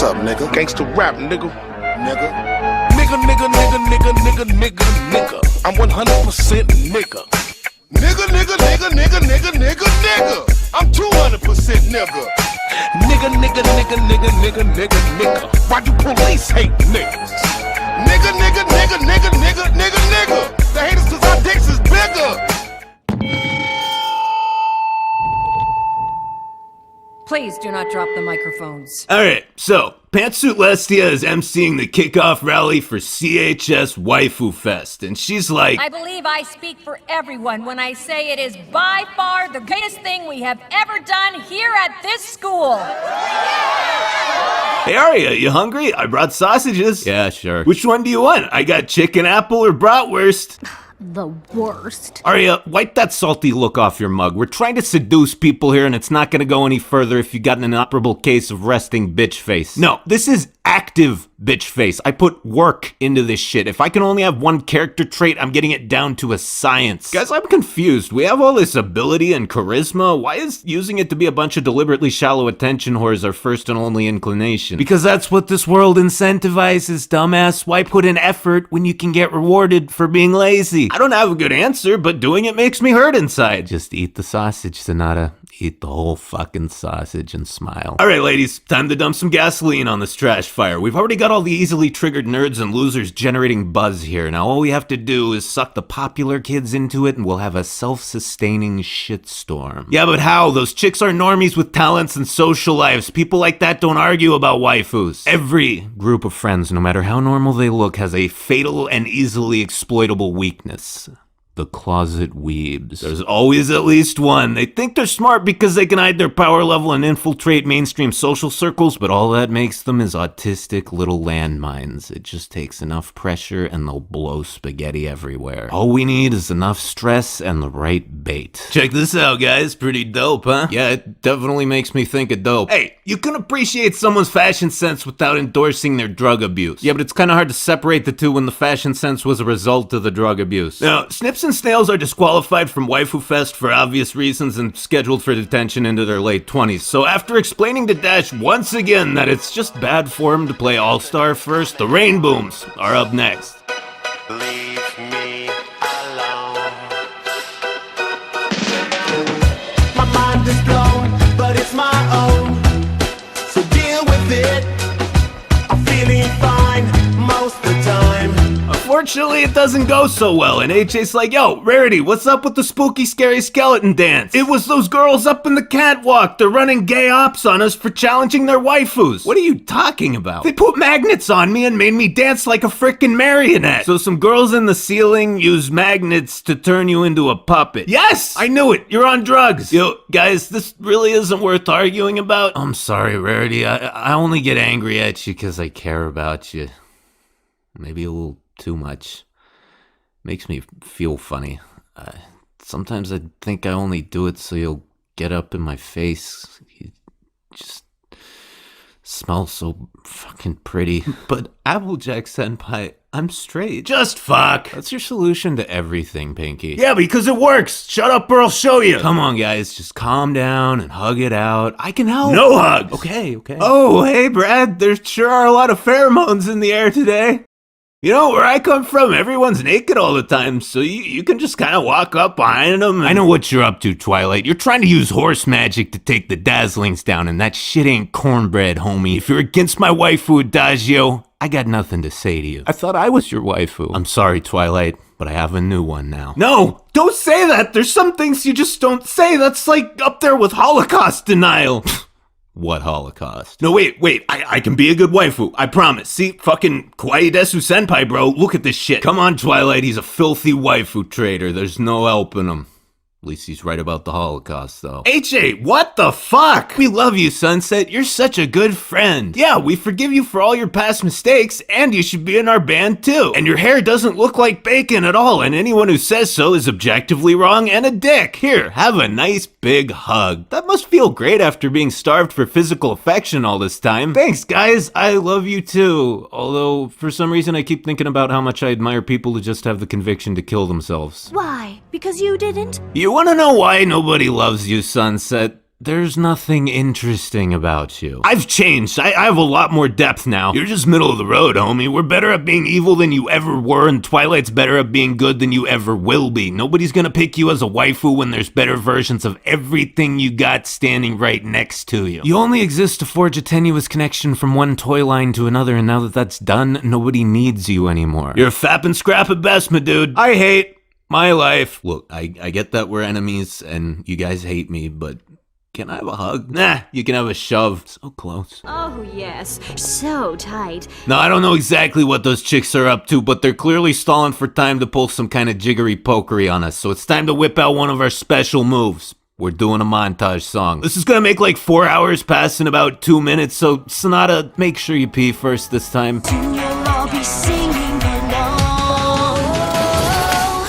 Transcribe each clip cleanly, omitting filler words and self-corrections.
What's up, nigga? Gangsta rap, nigga. Nigga. Nigga. I'm 100% nigga. Nigga. I'm 200% nigga. Nigga. Why do police hate niggas? Nigga. They hate us cause our dicks is bigger. Please do not drop the microphones. Alright, so, Pantsuit Lestia is emceeing the kickoff rally for CHS Waifu Fest, and she's like, I believe I speak for everyone when I say it is by far the greatest thing we have ever done here at this school. Hey Arya, you hungry? I brought sausages. Yeah, sure. Which one do you want? I got chicken apple or bratwurst. The worst. Arya, wipe that salty look off your mug. We're trying to seduce people here and it's not gonna go any further if you got an inoperable case of resting bitch face. No, this is active bitch face. I put work into this shit. If I can only have one character trait, I'm getting it down to a science. Guys, I'm confused. We have all this ability and charisma. Why is using it to be a bunch of deliberately shallow attention whores our first and only inclination? Because that's what this world incentivizes, dumbass. Why put in effort when you can get rewarded for being lazy? I don't have a good answer, but doing it makes me hurt inside. Just eat the sausage, Sonata. Eat the whole fucking sausage and smile. All right, ladies, time to dump some gasoline on this trash fire. We've already got all the easily triggered nerds and losers generating buzz here. Now all we have to do is suck the popular kids into it and we'll have a self-sustaining shitstorm. Yeah, but how? Those chicks are normies with talents and social lives. People like that don't argue about waifus. Every group of friends, no matter how normal they look, has a fatal and easily exploitable weakness. The closet weebs. There's always at least one. They think they're smart because they can hide their power level and infiltrate mainstream social circles, but all that makes them is autistic little landmines. It just takes enough pressure and they'll blow spaghetti everywhere. All we need is enough stress and the right bait. Check this out, guys. Pretty dope, huh? Yeah, it definitely makes me think of dope. Hey, you can appreciate someone's fashion sense without endorsing their drug abuse. Yeah, but it's kind of hard to separate the two when the fashion sense was a result of the drug abuse. Now, Snips and Snails are disqualified from Waifu Fest for obvious reasons and scheduled for detention into their late 20s. So after explaining to Dash once again that it's just bad form to play All-Star first, the Rain Booms are up next. Leave me alone. My mind is blown, but it's my own. So deal with it. I'm feeling fine most of the time. Unfortunately, it doesn't go so well, and AJ's like, yo, Rarity, what's up with the spooky, scary skeleton dance? It was those girls up in the catwalk. They're running gay ops on us for challenging their waifus. What are you talking about? They put magnets on me and made me dance like a frickin' marionette. So some girls in the ceiling use magnets to turn you into a puppet. Yes! I knew it! You're on drugs! Yo, guys, this really isn't worth arguing about. I'm sorry, Rarity. I only get angry at you because I care about you. Maybe a little too much. Makes me feel funny. Sometimes I think I only do it so you'll get up in my face. You just smell so fucking pretty. But Applejack Senpai, I'm straight. Just fuck! That's your solution to everything, Pinky. Yeah, because it works! Shut up or I'll show you! Come on, guys, just calm down and hug it out. I can help! No hugs! Okay. Oh, hey, Brad, there sure are a lot of pheromones in the air today. You know, where I come from, everyone's naked all the time, so you can just kind of walk up behind them. I know what you're up to, Twilight. You're trying to use horse magic to take the Dazzlings down, and that shit ain't cornbread, homie. If you're against my waifu, Adagio, I got nothing to say to you. I thought I was your waifu. I'm sorry, Twilight, but I have a new one now. No! Don't say that! There's some things you just don't say. That's like up there with Holocaust denial. What Holocaust? No, wait, I can be a good waifu, I promise. See, fucking Kawaii Desu Senpai, bro, look at this shit. Come on, Twilight, he's a filthy waifu trader, there's no helping him. At least he's right about the Holocaust, though. HA, what the fuck? We love you, Sunset. You're such a good friend. Yeah, we forgive you for all your past mistakes, and you should be in our band, too. And your hair doesn't look like bacon at all, and anyone who says so is objectively wrong and a dick. Here, have a nice big hug. That must feel great after being starved for physical affection all this time. Thanks, guys. I love you, too. Although, for some reason, I keep thinking about how much I admire people who just have the conviction to kill themselves. Why? Because you didn't? You wanna know why nobody loves you, Sunset? there's nothing interesting about you. I've changed. I have a lot more depth now. You're just middle of the road, homie. We're better at being evil than you ever were, and Twilight's better at being good than you ever will be. Nobody's gonna pick you as a waifu when there's better versions of everything you got standing right next to you. You only exist to forge a tenuous connection from one toy line to another, and now that that's done, nobody needs you anymore. You're fap and scrap at best, my dude. I hate my life. Look, I get that we're enemies and you guys hate me, but can I have a hug? Nah, you can have a shove. So close. Oh, yes. So tight. No, I don't know exactly what those chicks are up to, but they're clearly stalling for time to pull some kind of jiggery pokery on us. So it's time to whip out one of our special moves. We're doing a montage song. This is gonna make like 4 hours pass in about 2 minutes, so Sonata, make sure you pee first this time. I'll be singing along.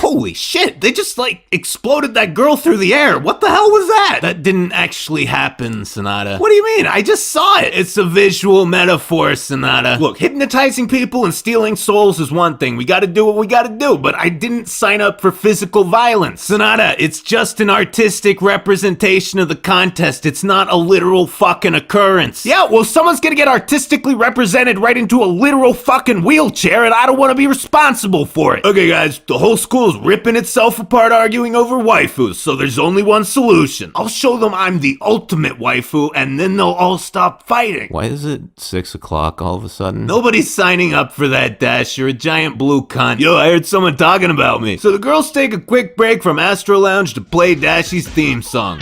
Holy shit, they just like exploded that girl through the air. What the hell was that? That didn't actually happen, Sonata. What do you mean? I just saw it. It's a visual metaphor, Sonata. Look, hypnotizing people and stealing souls is one thing. We gotta do what we gotta do, but I didn't sign up for physical violence. Sonata, it's just an artistic representation of the contest. It's not a literal fucking occurrence. Yeah, well, someone's gonna get artistically represented right into a literal fucking wheelchair, and I don't want to be responsible for it. Okay, guys, the whole school's ripping itself apart arguing over waifus, so there's only one solution. I'll show them I'm the ultimate waifu, and then they'll all stop fighting. Why is it 6 o'clock all of a sudden? Nobody's signing up for that, Dash. You're a giant blue cunt. Yo, I heard someone talking about me. So the girls take a quick break from Astro Lounge to play Dashy's theme song.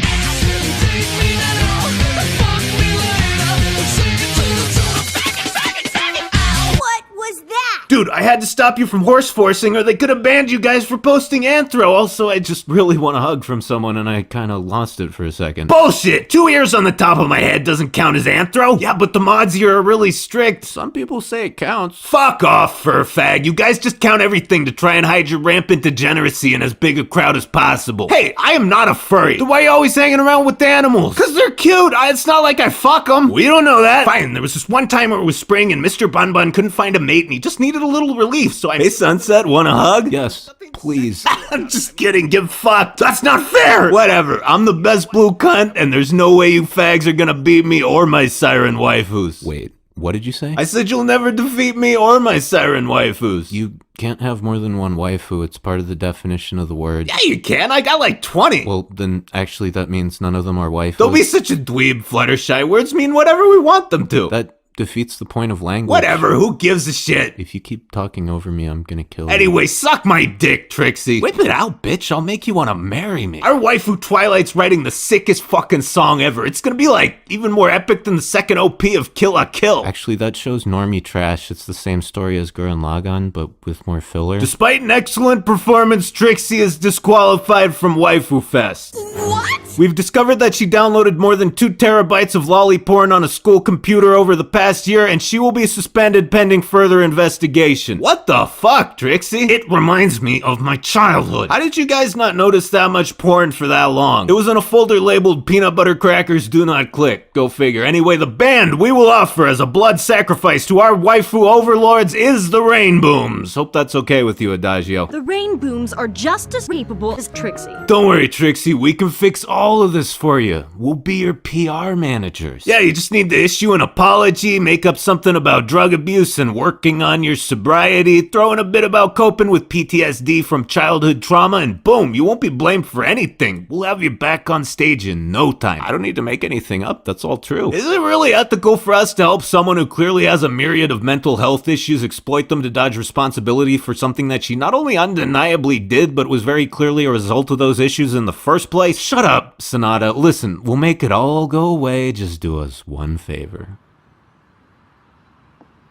Dude, I had to stop you from horse forcing or they could have banned you guys for posting anthro. Also, I just really want a hug from someone and I kind of lost it for a second. Bullshit! 2 ears on the top of my head doesn't count as anthro. Yeah, but the mods here are really strict. Some people say it counts. Fuck off, fur fag. You guys just count everything to try and hide your rampant degeneracy in as big a crowd as possible. Hey, I am not a furry. Then why are you always hanging around with the animals? Cause they're cute. It's not like I fuck them. We don't know that. Fine, there was this one time where it was spring and Mr. Bun Bun couldn't find a mate and he just needed a little relief, so Hey Sunset, want a hug? Yes, please. I'm just kidding, get fucked. That's not fair! Whatever, I'm the best blue cunt, and there's no way you fags are gonna beat me or my siren waifus. Wait, what did you say? I said you'll never defeat me or my siren waifus. You can't have more than one waifu, it's part of the definition of the word. Yeah, you can, I got like 20. Well, then actually that means none of them are waifus. Don't be such a dweeb, Fluttershy. Words mean whatever we want them to. That defeats the point of language. Whatever, who gives a shit? If you keep talking over me, I'm gonna kill you. Anyway, suck my dick, Trixie. Whip it out, bitch. I'll make you wanna marry me. Our waifu Twilight's writing the sickest fucking song ever. It's gonna be like even more epic than the second OP of Kill la Kill. Actually, that show's normie trash. It's the same story as Gurren Lagann, but with more filler. Despite an excellent performance, Trixie is disqualified from Waifu Fest. What? We've discovered that she downloaded more than 2 terabytes of lolly porn on a school computer over the past year, and she will be suspended pending further investigation. What the fuck, Trixie? It reminds me of my childhood. How did you guys not notice that much porn for that long? It was in a folder labeled Peanut Butter Crackers Do Not Click. Go figure. Anyway, the band we will offer as a blood sacrifice to our waifu overlords is the Rain Booms. Hope that's okay with you, Adagio. The Rain Booms are just as capable as Trixie. Don't worry, Trixie. We can fix all of this for you. We'll be your PR managers. Yeah, you just need to issue an apology, make up something about drug abuse and working on your sobriety, throw in a bit about coping with PTSD from childhood trauma, and boom, you won't be blamed for anything. We'll have you back on stage in no time. I don't need to make anything up. That's all true. Is it really ethical for us to help someone who clearly has a myriad of mental health issues exploit them to dodge responsibility for something that she not only undeniably did, but was very clearly a result of those issues in the first place? Shut up, Sonata. Listen, we'll make it all go away. Just do us one favor.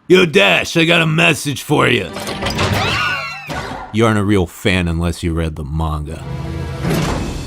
Yo, Dash, I got a message for you. You aren't a real fan unless you read the manga.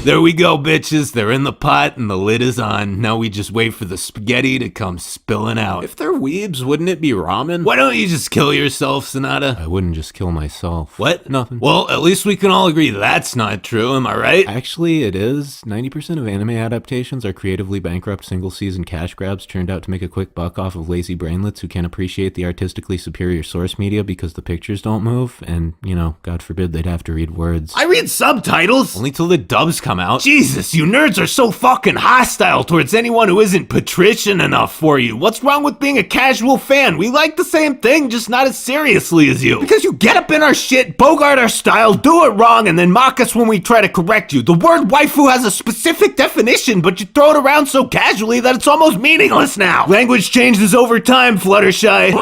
There we go, bitches. They're in the pot and the lid is on. Now we just wait for the spaghetti to come spilling out. If they're weebs, wouldn't it be ramen? Why don't you just kill yourself, Sonata? I wouldn't just kill myself. What? Nothing. Well, at least we can all agree that's not true, am I right? Actually, it is. 90% of anime adaptations are creatively bankrupt single-season cash grabs turned out to make a quick buck off of lazy brainlets who can't appreciate the artistically superior source media because the pictures don't move, and, you know, God forbid they'd have to read words. I read subtitles! Only till the dubs come come out. Jesus, you nerds are so fucking hostile towards anyone who isn't patrician enough for you. What's wrong with being a casual fan? We like the same thing, just not as seriously as you. Because you get up in our shit, bogart our style, do it wrong, and then mock us when we try to correct you. The word waifu has a specific definition, but you throw it around so casually that it's almost meaningless now. Language changes over time, Fluttershy.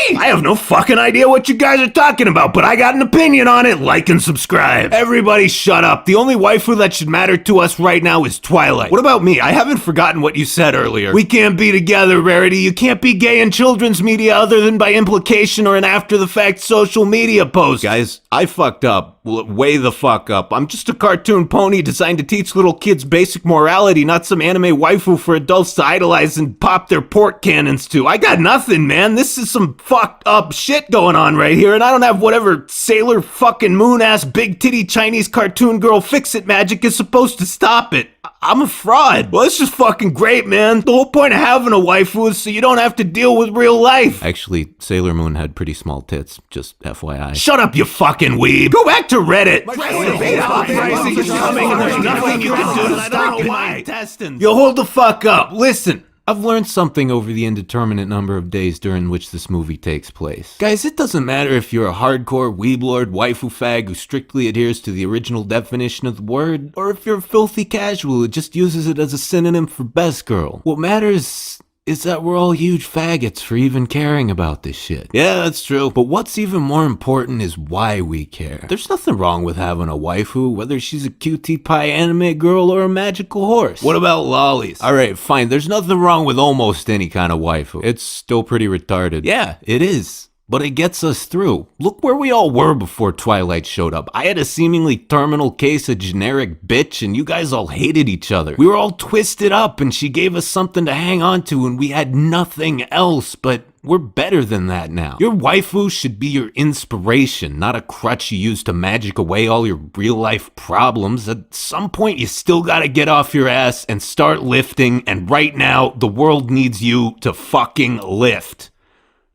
I have no fucking idea what you guys are talking about, but I got an opinion on it. Like and subscribe. Everybody shut up. The only waifu that should matter to us right now is Twilight. What about me? I haven't forgotten what you said earlier. We can't be together, Rarity. You can't be gay in children's media other than by implication or an after-the-fact social media post. Guys, I fucked up. Way the fuck up. I'm just a cartoon pony designed to teach little kids basic morality, not some anime waifu for adults to idolize and pop their pork cannons to. I got nothing, man. This is some fucked up shit going on right here, and I don't have whatever Sailor fucking Moon ass big titty Chinese cartoon girl fix-it magic is supposed to stop it. I'm a fraud. Well, it's just fucking great, man. The whole point of having a waifu is so you don't have to deal with real life. Actually, Sailor Moon had pretty small tits, just FYI. Shut up, you fucking weeb. Go back to Reddit. Pricing is coming and there's nothing you can do to stop my intestines. You hold the fuck up. Listen. I've learned something over the indeterminate number of days during which this movie takes place. Guys, it doesn't matter if you're a hardcore weeblord waifu fag who strictly adheres to the original definition of the word, or if you're a filthy casual who just uses it as a synonym for best girl. What matters is that we're all huge faggots for even caring about this shit. Yeah, that's true. But what's even more important is why we care. There's nothing wrong with having a waifu, whether she's a cutie pie anime girl or a magical horse. What about lollies? Alright, fine. There's nothing wrong with almost any kind of waifu. It's still pretty retarded. Yeah, it is. But it gets us through. Look where we all were before Twilight showed up. I had a seemingly terminal case of generic bitch, and you guys all hated each other. We were all twisted up, and she gave us something to hang on to, and we had nothing else, but we're better than that now. Your waifu should be your inspiration, not a crutch you use to magic away all your real-life problems. At some point, you still gotta get off your ass and start lifting, and right now, the world needs you to fucking lift.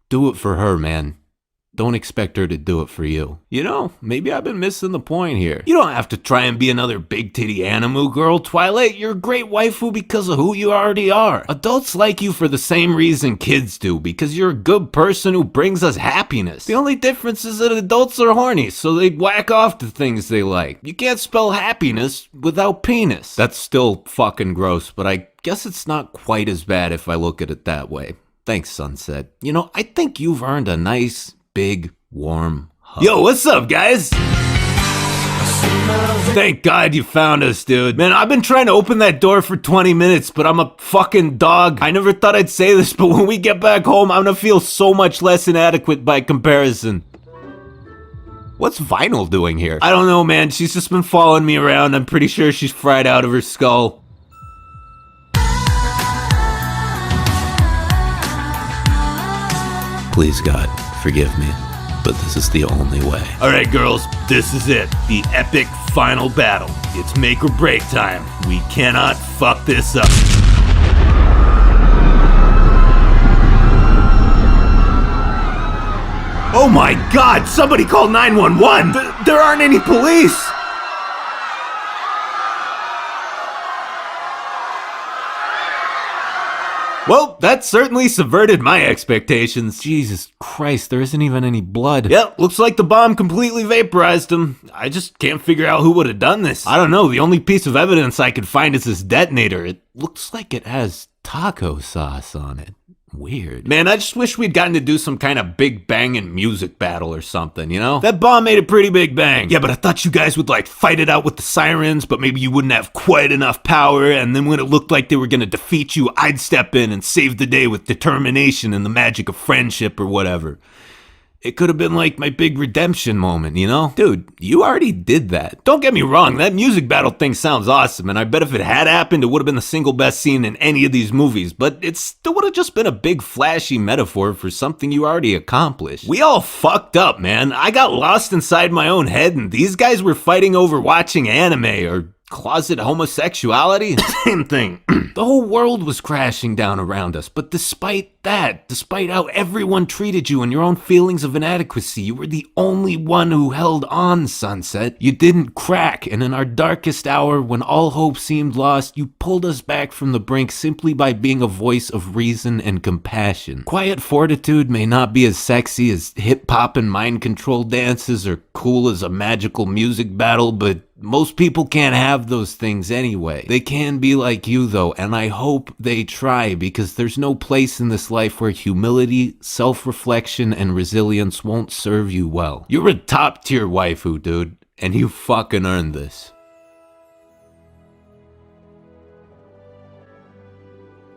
Do it for her, man. Don't expect her to do it for you. You know, maybe I've been missing the point here. You don't have to try and be another big titty animu girl, Twilight. You're a great waifu because of who you already are. Adults like you for the same reason kids do, because you're a good person who brings us happiness. The only difference is that adults are horny, so they whack off to things they like. You can't spell happiness without penis. That's still fucking gross, but I guess it's not quite as bad if I look at it that way. Thanks, Sunset. You know, I think you've earned a nice, big, warm hug. Yo, what's up, guys? Thank God you found us, dude. Man, I've been trying to open that door for 20 minutes, but I'm a fucking dog. I never thought I'd say this, but when we get back home, I'm gonna feel so much less inadequate by comparison. What's Vinyl doing here? I don't know, man. She's just been following me around. I'm pretty sure she's fried out of her skull. Please, God, forgive me, but this is the only way. Alright, girls, this is it. The epic final battle. It's make or break time. We cannot fuck this up. Oh my God, somebody call 911! There aren't any police! Well, that certainly subverted my expectations. Jesus Christ, there isn't even any blood. Yep, looks like the bomb completely vaporized him. I just can't figure out who would have done this. I don't know, the only piece of evidence I could find is this detonator. It looks like it has taco sauce on it. Weird. Man, I just wish we'd gotten to do some kind of big banging music battle or something, you know? That bomb made a pretty big bang. Yeah, but I thought you guys would like fight it out with the sirens, but maybe you wouldn't have quite enough power, and then when it looked like they were gonna defeat you, I'd step in and save the day with determination and the magic of friendship or whatever. It could have been like my big redemption moment, you know? Dude, you already did that. Don't get me wrong, that music battle thing sounds awesome, and I bet if it had happened, it would have been the single best scene in any of these movies, but it still would have just been a big flashy metaphor for something you already accomplished. We all fucked up, man. I got lost inside my own head, and these guys were fighting over watching anime or closet homosexuality? Same thing. The whole world was crashing down around us, but despite that, despite how everyone treated you and your own feelings of inadequacy, you were the only one who held on, Sunset. You didn't crack, and in our darkest hour, when all hope seemed lost, you pulled us back from the brink simply by being a voice of reason and compassion. Quiet fortitude may not be as sexy as hip-hop and mind-control dances or cool as a magical music battle, but most people can't have those things anyway. They can be like you though, and I hope they try, because there's no place in this life where humility, self-reflection, and resilience won't serve you well. You're a top-tier waifu, dude, and you fucking earned this.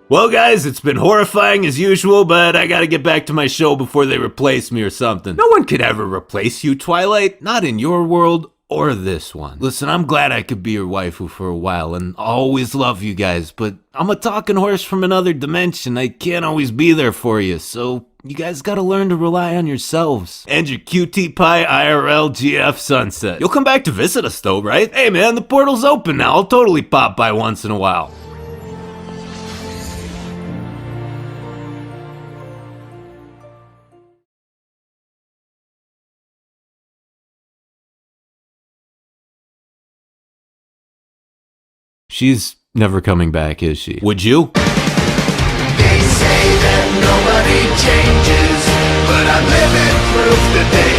Well guys, it's been horrifying as usual, but I gotta get back to my show before they replace me or something. No one could ever replace you, Twilight. Not in your world or this one. Listen, I'm glad I could be your waifu for a while, and I'll always love you guys, but I'm a talking horse from another dimension. I can't always be there for you, so you guys gotta learn to rely on yourselves. And your QT Pie IRL GF Sunset. You'll come back to visit us though, right? Hey man, the portal's open now. I'll totally pop by once in a while. She's never coming back, is she? Would you? They say that nobody changes, but I'm living proof that they